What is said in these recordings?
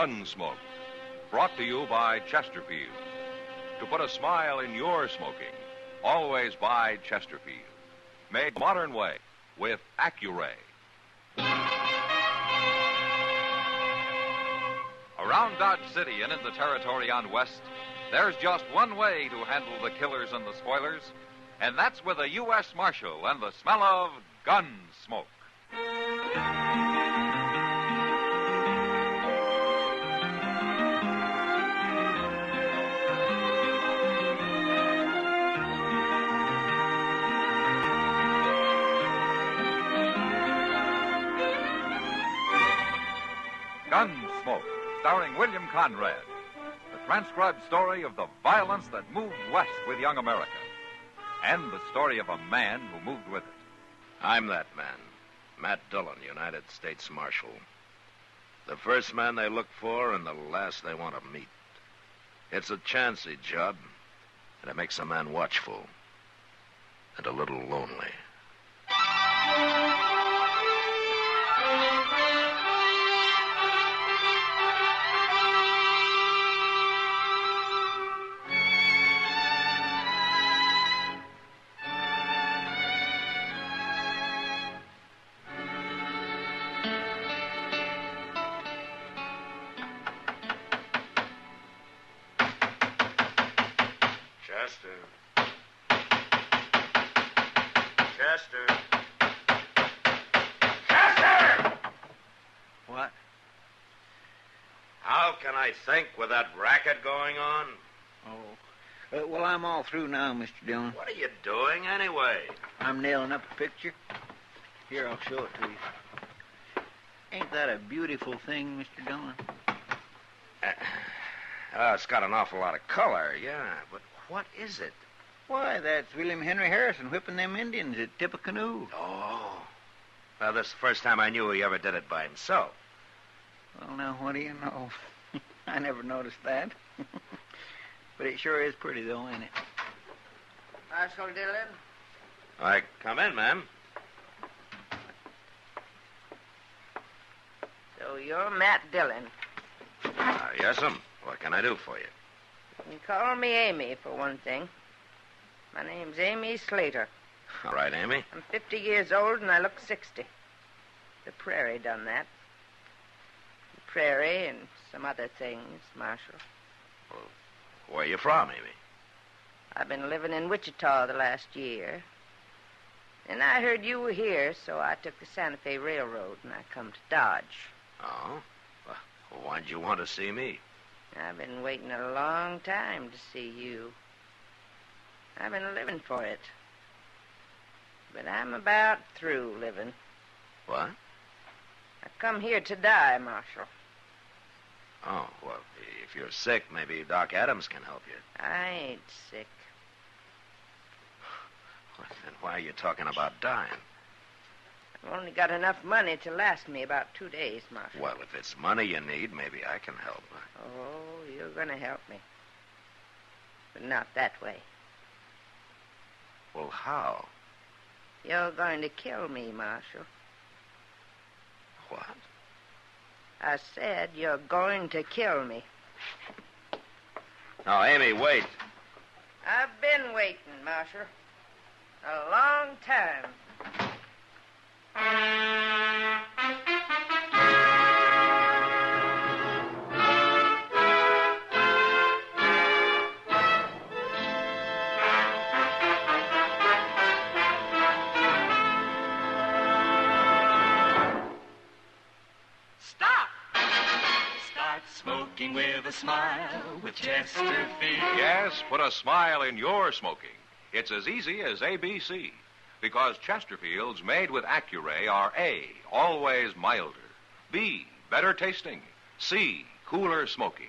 Gunsmoke, brought to you by Chesterfield. To put a smile in your smoking, always buy Chesterfield. Made the modern way with Accuray. Around Dodge City and in the territory on West, there's just one way to handle the killers and the spoilers, and that's with a U.S. Marshal and the smell of Gunsmoke. Gunsmoke, starring William Conrad. The transcribed story of the violence that moved west with young America. And the story of a man who moved with it. I'm that man, Matt Dillon, United States Marshal. The first man they look for and the last they want to meet. It's a chancy job, and it makes a man watchful and a little lonely. Chester! What? How can I think with that racket going on? Oh. Well, I'm all through now, Mr. Dillon. What are you doing anyway? I'm nailing up a picture. Here, I'll show it to you. Ain't that a beautiful thing, Mr. Dillon? It's got an awful lot of color, yeah, but what is it? Why, that's William Henry Harrison whipping them Indians at Tippecanoe. Oh. Well, this is the first time I knew he ever did it by himself. Well, now, what do you know? I never noticed that. But it sure is pretty, though, ain't it? Marshal Dillon? I come in, ma'am. So you're Matt Dillon. Yes'm. What can I do for you? You call me Amy, for one thing. My name's Amy Slater. All right, Amy. I'm 50 years old, and I look 60. The prairie done that. The prairie and some other things, Marshal. Well, where are you from, Amy? I've been living in Wichita the last year. And I heard you were here, so I took the Santa Fe Railroad, and I come to Dodge. Oh? Well, why'd you want to see me? I've been waiting a long time to see you. I've been living for it. But I'm about through living. What? I come here to die, Marshal. Oh, well, if you're sick, maybe Doc Adams can help you. I ain't sick. Well, then why are you talking about dying? I've only got enough money to last me about 2 days, Marshal. Well, if it's money you need, maybe I can help. Oh, you're going to help me. But not that way. Well, how? You're going to kill me, Marshal. What? I said you're going to kill me. No, Amy, wait. I've been waiting, Marshal. A long time. Stop! Start smoking with a smile with Chesterfield. Yes, put a smile in your smoking. It's as easy as ABC. Because Chesterfields made with Accuray are A, always milder, B, better tasting, C, cooler smoking.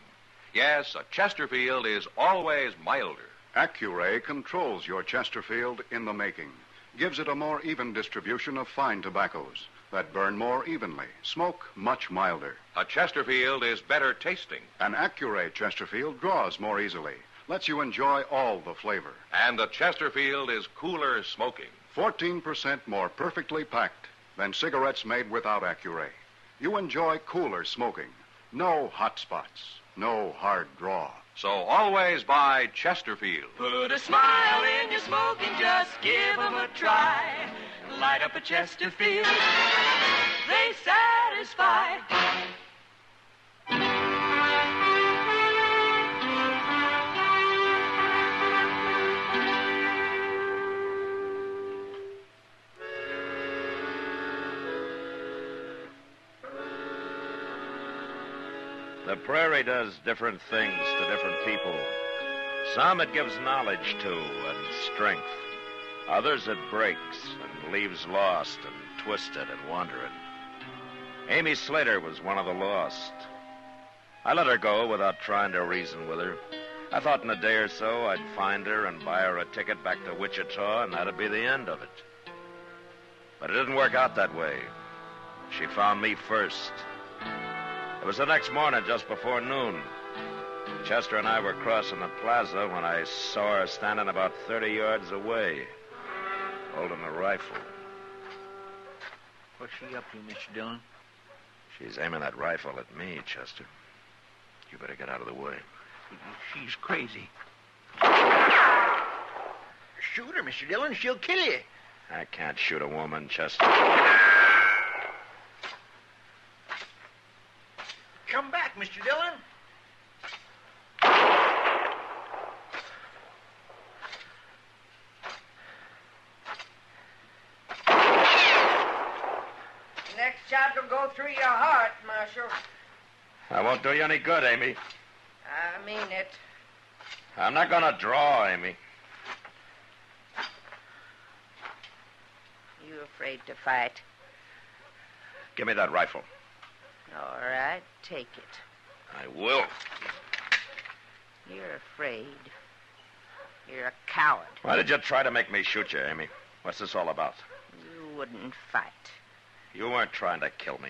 Yes, a Chesterfield is always milder. Accuray controls your Chesterfield in the making, gives it a more even distribution of fine tobaccos that burn more evenly, smoke much milder. A Chesterfield is better tasting. An Accuray Chesterfield draws more easily, lets you enjoy all the flavor. And the Chesterfield is cooler smoking. 14% more perfectly packed than cigarettes made without Accuray. You enjoy cooler smoking, No hot spots. No hard draw. So always buy Chesterfield. Put a smile in your smoke and just give 'em a try. Light up a Chesterfield. They satisfy. The prairie does different things to different people. Some it gives knowledge to and strength. Others it breaks and leaves lost and twisted and wandering. Amy Slater was one of the lost. I let her go without trying to reason with her. I thought in a day or so I'd find her and buy her a ticket back to Wichita, and that'd be the end of it. But it didn't work out that way. She found me first. It was the next morning, just before noon. Chester and I were crossing the plaza when I saw her standing about 30 yards away, holding a rifle. What's she up to, Mr. Dillon? She's aiming that rifle at me, Chester. You better get out of the way. She's crazy. Shoot her, Mr. Dillon. She'll kill you. I can't shoot a woman, Chester. Come back, Mr. Dillon. Next shot will go through your heart, Marshal. That won't do you any good, Amy. I mean it. I'm not going to draw, Amy. You afraid to fight? Give me that rifle. All right, take it. I will. You're afraid. You're a coward. Why did you try to make me shoot you, Amy? What's this all about? You wouldn't fight. You weren't trying to kill me.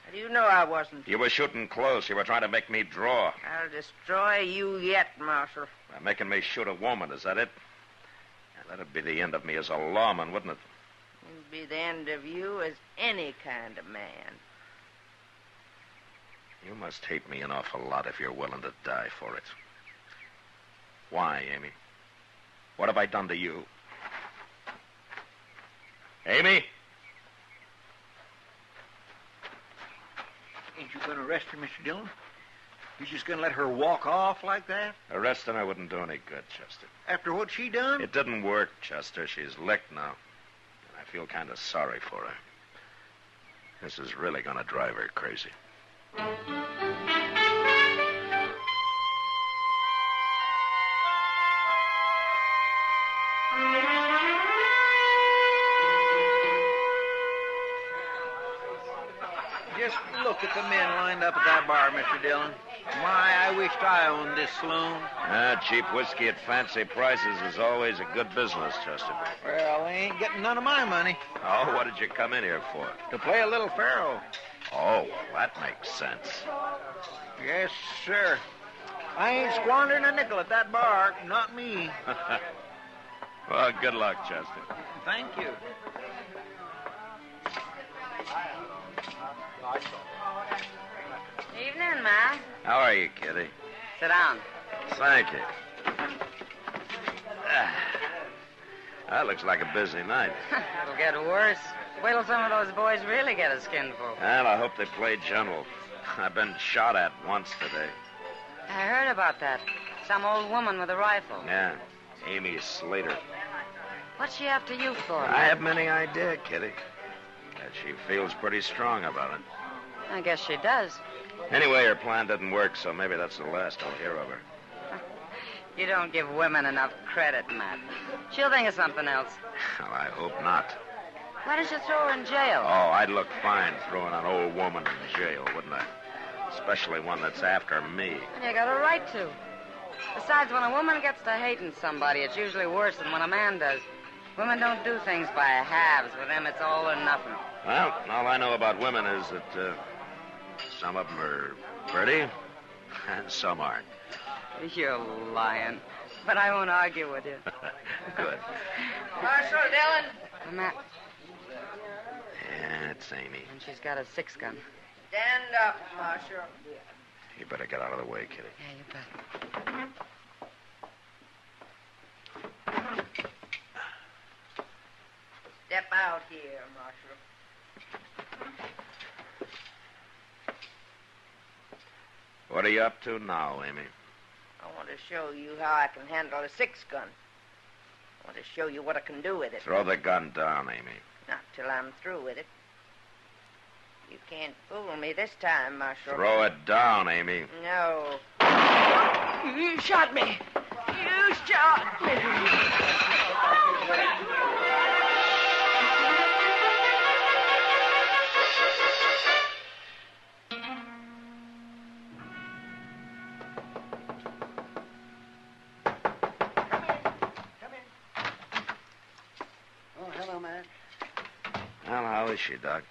How do you know I wasn't? You were shooting close. You were trying to make me draw. I'll destroy you yet, Marshal. By making me shoot a woman, is that it? Yeah, that'd be the end of me as a lawman, wouldn't it? It'd be the end of you as any kind of man. You must hate me an awful lot if you're willing to die for it. Why, Amy? What have I done to you? Amy? Ain't you going to arrest her, Mr. Dillon? You just going to let her walk off like that? Arresting her wouldn't do any good, Chester. After what she done? It didn't work, Chester. She's licked now. And I feel kind of sorry for her. This is really going to drive her crazy. Just look at the men lined up at that bar, Mr. Dillon. My, I wished I owned this saloon. Cheap whiskey at fancy prices is always a good business, Chester. Well, they ain't getting none of my money. Oh, what did you come in here for? To play a little faro. Oh, well, that makes sense. Yes, sir. I ain't squandering a nickel at that bar. Not me. Well, good luck, Chester. Thank you. Evening, Ma. How are you, Kitty? Sit down. Thank you. That looks like a busy night. It'll get worse. Wait till some of those boys really get a skinful. Well, I hope they play general. I've been shot at once today. I heard about that. Some old woman with a rifle. Yeah, Amy Slater. What's she after you for? I haven't any idea, Kitty. But she feels pretty strong about it. I guess she does. Anyway, her plan didn't work, so maybe that's the last I'll hear of her. You don't give women enough credit, Matt. She'll think of something else. Well, I hope not. Why don't you throw her in jail? Oh, I'd look fine throwing an old woman in jail, wouldn't I? Especially one that's after me. And you got a right to. Besides, when a woman gets to hating somebody, it's usually worse than when a man does. Women don't do things by halves. With them, it's all or nothing. Well, all I know about women is that some of them are pretty and some aren't. You're lying. But I won't argue with you. Good. Marshal Dillon. Matt. Yeah, it's Amy. And she's got a 6-gun. Stand up, Marshal. You better get out of the way, Kitty. Yeah, you bet. Step out here, Marshal. What are you up to now, Amy? I want to show you how I can handle a 6-gun. I want to show you what I can do with it. Throw the gun down, Amy. Not till I'm through with it. You can't fool me this time, Marshal. Throw it down, Amy. No. You shot me. You shot me. Oh, hello, Matt. Well, how is she, Doc?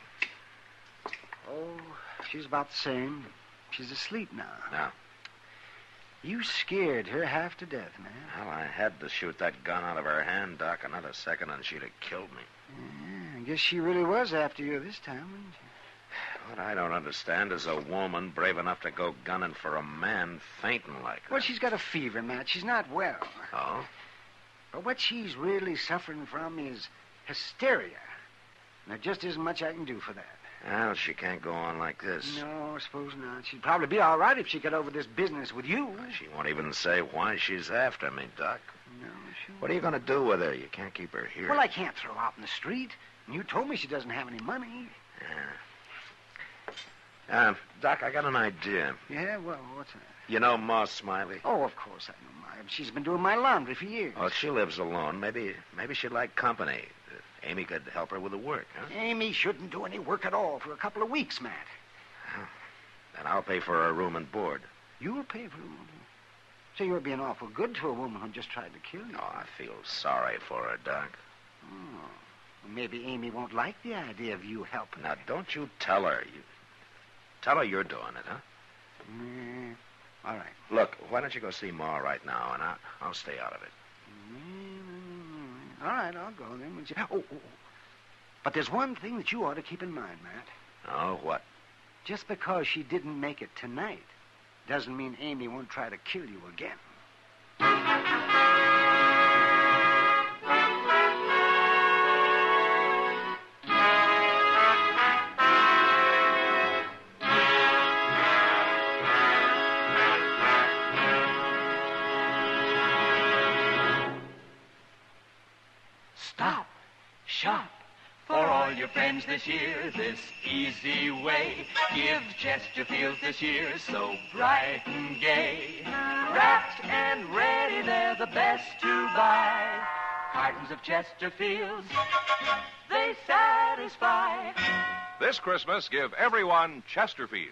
Oh, she's about the same. She's asleep now. Now? You scared her half to death, man. Well, I had to shoot that gun out of her hand, Doc. Another second and she'd have killed me. Yeah, I guess she really was after you this time, wasn't she? What I don't understand is a woman brave enough to go gunning for a man fainting like that. Well, she's got a fever, Matt. She's not well. Oh? But what she's really suffering from is hysteria. And there just isn't much I can do for that. Well, she can't go on like this. No, I suppose not. She'd probably be all right if she got over this business with you. She won't even say why she's after me, Doc. No, she What are you going to do with her? You can't keep her here. Well, I can't throw her out in the street. And you told me she doesn't have any money. Yeah. Doc, I got an idea. Yeah, well, what's that? You know Ma Smiley? Oh, of course I know Maya. She's been doing my laundry for years. Well, she lives alone. Maybe she'd like company. Amy could help her with the work, huh? Amy shouldn't do any work at all for a couple of weeks, Matt. Then I'll pay for her room and board. You'll pay for it. So you're being awful good to a woman who just tried to kill you. Oh, I feel sorry for her, Doc. Oh. Well, maybe Amy won't like the idea of you helping. Now, don't you tell her. Tell her you're doing it, huh? All right. Look, why don't you go see Ma right now, and I'll stay out of it. All right, I'll go then. Oh. But there's one thing that you ought to keep in mind, Matt. Oh, what? Just because she didn't make it tonight doesn't mean Amy won't try to kill you again. Stop. Shop. For all your friends this year, this easy way. Give Chesterfields this year so bright and gay. Wrapped and ready, they're the best to buy. Cartons of Chesterfields, they satisfy. This Christmas, give everyone Chesterfields.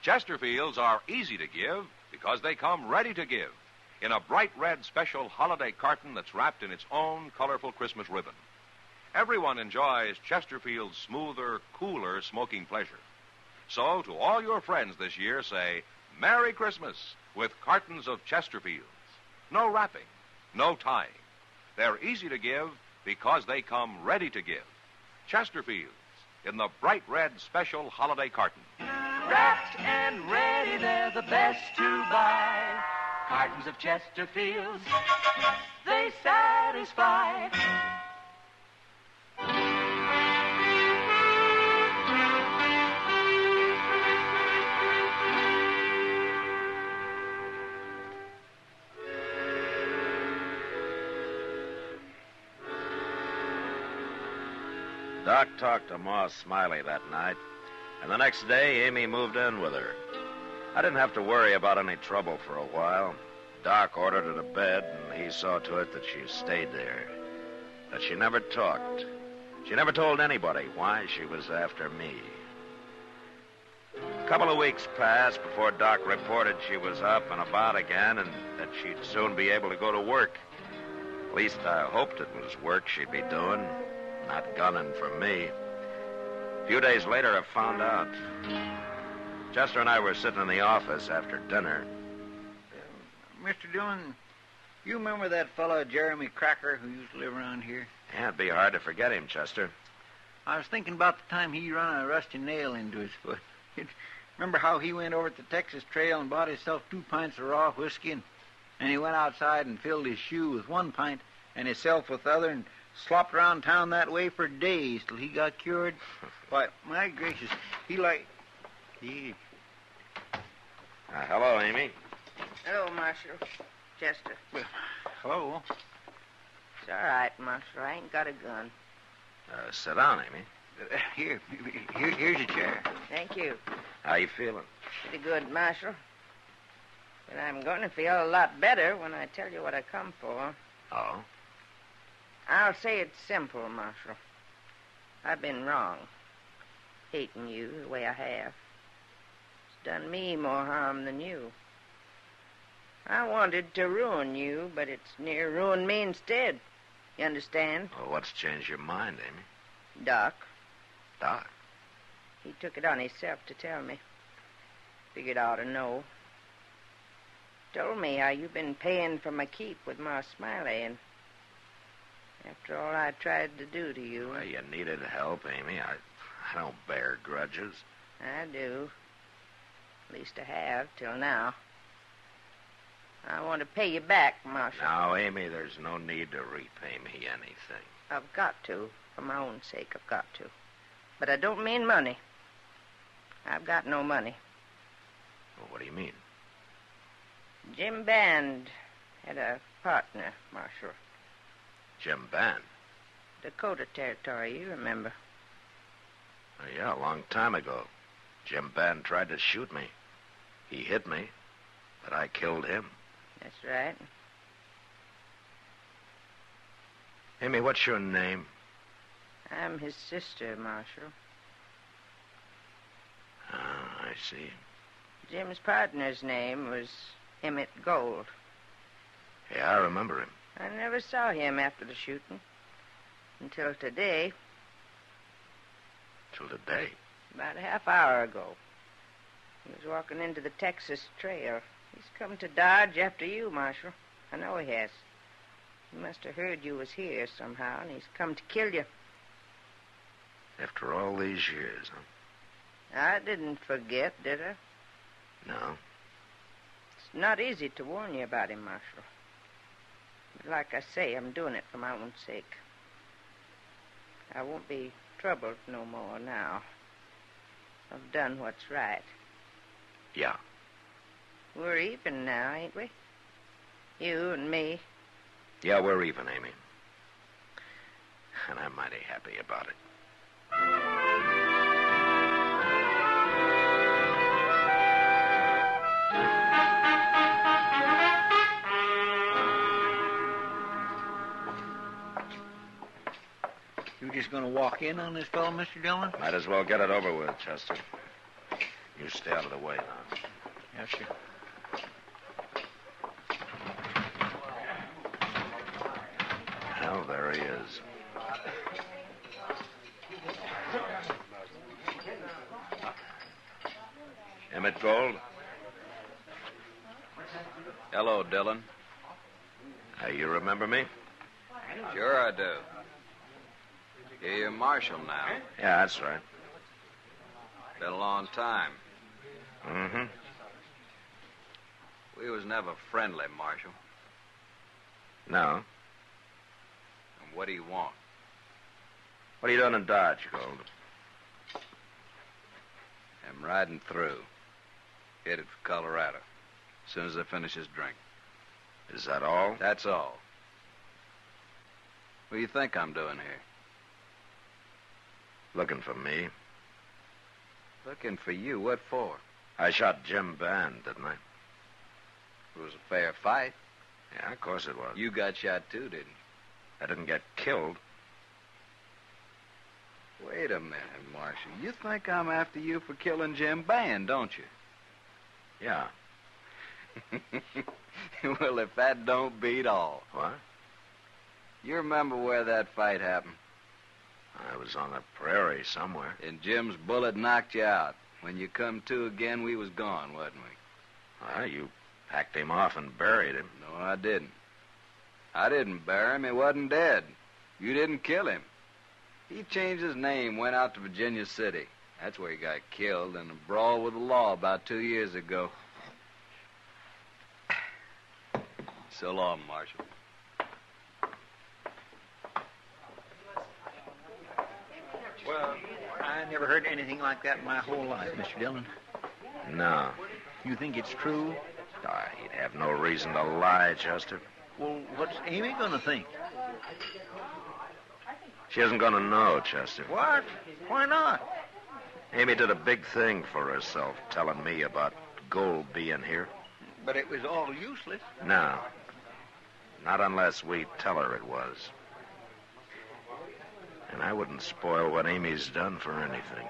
Chesterfields are easy to give because they come ready to give in a bright red special holiday carton that's wrapped in its own colorful Christmas ribbon. Everyone enjoys Chesterfield's smoother, cooler smoking pleasure. So, to all your friends this year, say, Merry Christmas with cartons of Chesterfields. No wrapping, no tying. They're easy to give because they come ready to give. Chesterfields in the bright red special holiday carton. Wrapped and ready, they're the best to buy. Cartons of Chesterfields, they satisfy. Doc talked to Ma Smiley that night, and the next day Amy moved in with her. I didn't have to worry about any trouble for a while. Doc ordered her to bed, and he saw to it that she stayed there. That she never talked. She never told anybody why she was after me. A couple of weeks passed before Doc reported she was up and about again and that she'd soon be able to go to work. At least I hoped it was work she'd be doing, not gunning for me. A few days later, I found out. Chester and I were sitting in the office after dinner. Mr. Dillon, you remember that fellow Jeremy Cracker who used to live around here? Yeah, it'd be hard to forget him, Chester. I was thinking about the time he run a rusty nail into his foot. Remember how he went over to the Texas Trail and bought himself 2 pints of raw whiskey, and he went outside and filled his shoe with 1 pint and himself with the other and slopped around town that way for days till he got cured? Why, my gracious, he... Hello, Amy. Hello, Marshal. Chester. Hello. It's all right, Marshal. I ain't got a gun. Sit down, Amy. Here's a chair. Thank you. How you feeling? Pretty good, Marshal. But I'm going to feel a lot better when I tell you what I come for. Oh? I'll say it's simple, Marshal. I've been wrong. Hating you the way I have. It's done me more harm than you. I wanted to ruin you, but it's near ruined me instead. You understand? Well, what's changed your mind, Amy? Doc. Doc? He took it on himself to tell me. Figured I ought to know. Told me how you've been paying for my keep with Ma Smiley, and after all I tried to do to you... Well, you needed help, Amy. I don't bear grudges. I do. At least I have, till now. I want to pay you back, Marshal. Now, Amy, there's no need to repay me anything. I've got to. For my own sake, I've got to. But I don't mean money. I've got no money. Well, what do you mean? Jim Band had a partner, Marshal. Jim Band? Dakota Territory, you remember. Oh, yeah, a long time ago. Jim Band tried to shoot me. He hit me, but I killed him. That's right. Amy, what's your name? I'm his sister, Marshal. Ah, I see. Jim's partner's name was Emmett Gold. Yeah, I remember him. I never saw him after the shooting. Until today. Till today? About a half hour ago. He was walking into the Texas Trail. He's come to Dodge after you, Marshal. I know he has. He must have heard you was here somehow, and he's come to kill you. After all these years, huh? I didn't forget, did I? No. It's not easy to warn you about him, Marshal. But like I say, I'm doing it for my own sake. I won't be troubled no more now. I've done what's right. Yeah. We're even now, ain't we? You and me. Yeah, we're even, Amy. And I'm mighty happy about it. You just going to walk in on this fellow, Mr. Dillon? Might as well get it over with, Chester. You stay out of the way now. Yes, sir. Well, there he is. Emmett Gold? Hello, Dillon. You remember me? Sure I do. You're Marshal now. Yeah, that's right. Been a long time. Mm-hmm. We was never friendly, Marshal. No. And what do you want? What are you doing in Dodge, Gold? I'm riding through. Headed for Colorado. As soon as I finish this drink. Is that all? That's all. What do you think I'm doing here? Looking for me. Looking for you. What for? I shot Jim Band, didn't I? It was a fair fight. Yeah, of course it was. You got shot too, didn't you? I didn't get killed. Wait a minute, Marshal. You think I'm after you for killing Jim Band, don't you? Yeah. Well, if that don't beat all. What? You remember where that fight happened? I was on the prairie somewhere. And Jim's bullet knocked you out. When you come to again, we was gone, wasn't we? Well, you packed him off and buried him. No, I didn't. I didn't bury him. He wasn't dead. You didn't kill him. He changed his name, went out to Virginia City. That's where he got killed in a brawl with the law about 2 years ago. So long, Marshal. Well, I never heard anything like that in my whole life, Mr. Dillon. No. You think it's true? He'd have no reason to lie, Chester. Well, what's Amy going to think? She isn't going to know, Chester. What? Why not? Amy did a big thing for herself, telling me about gold being here. But it was all useless. No. Not unless we tell her it was. And I wouldn't spoil what Amy's done for anything.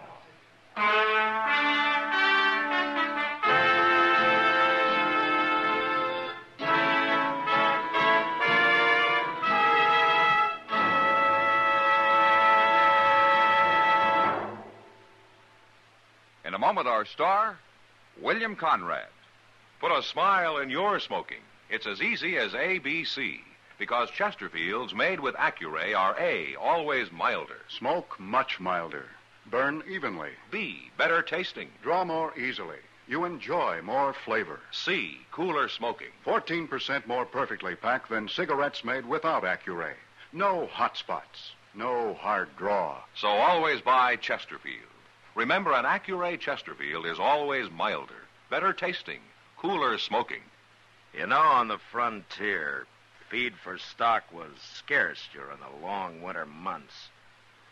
In a moment, our star, William Conrad. Put a smile in your smoking. It's as easy as ABC, because Chesterfields made with Accuray are A, always milder. Smoke much milder. Burn evenly. B, better tasting. Draw more easily. You enjoy more flavor. C, cooler smoking. 14% more perfectly packed than cigarettes made without Accuray. No hot spots. No hard draw. So always buy Chesterfield. Remember, an Accuray Chesterfield is always milder, better tasting, cooler smoking. You know, on the frontier, feed for stock was scarce during the long winter months.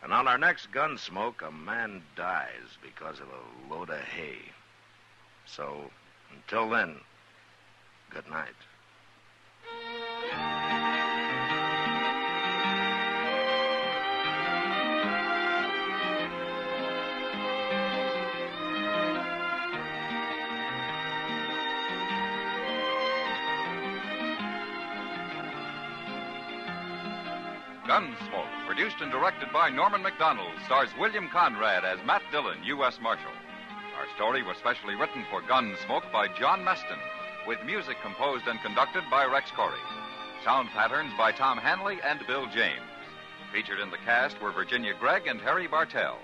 And on our next Gunsmoke, a man dies because of a load of hay. So, until then, good night. Gunsmoke, produced and directed by Norman MacDonald, stars William Conrad as Matt Dillon, U.S. Marshal. Our story was specially written for Gunsmoke by John Meston, with music composed and conducted by Rex Corey. Sound patterns by Tom Hanley and Bill James. Featured in the cast were Virginia Gregg and Harry Bartell.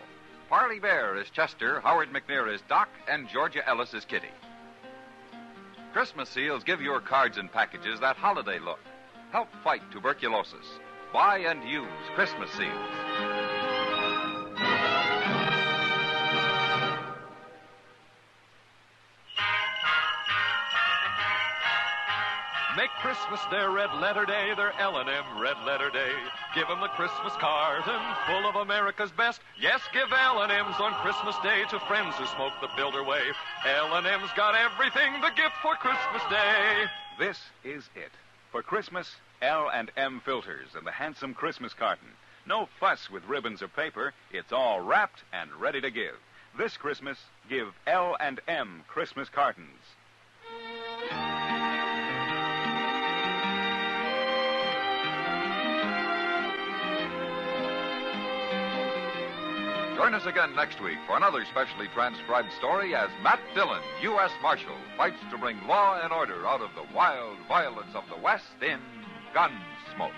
Parley Bear is Chester, Howard McNear is Doc, and Georgia Ellis is Kitty. Christmas seals give your cards and packages that holiday look. Help fight tuberculosis. Buy and use Christmas seals. Make Christmas their red letter day, their L&M red letter day. Give 'em the Christmas carton full of America's best. Yes, give L&M's on Christmas Day to friends who smoke the Builder way. L&M's got everything, the gift for Christmas Day. This is it. For Christmas, L&M filters and the handsome Christmas carton. No fuss with ribbons or paper. It's all wrapped and ready to give. This Christmas, give L&M Christmas cartons. Join us again next week for another specially transcribed story as Matt Dillon, U.S. Marshal, fights to bring law and order out of the wild violence of the West in Gunsmoke.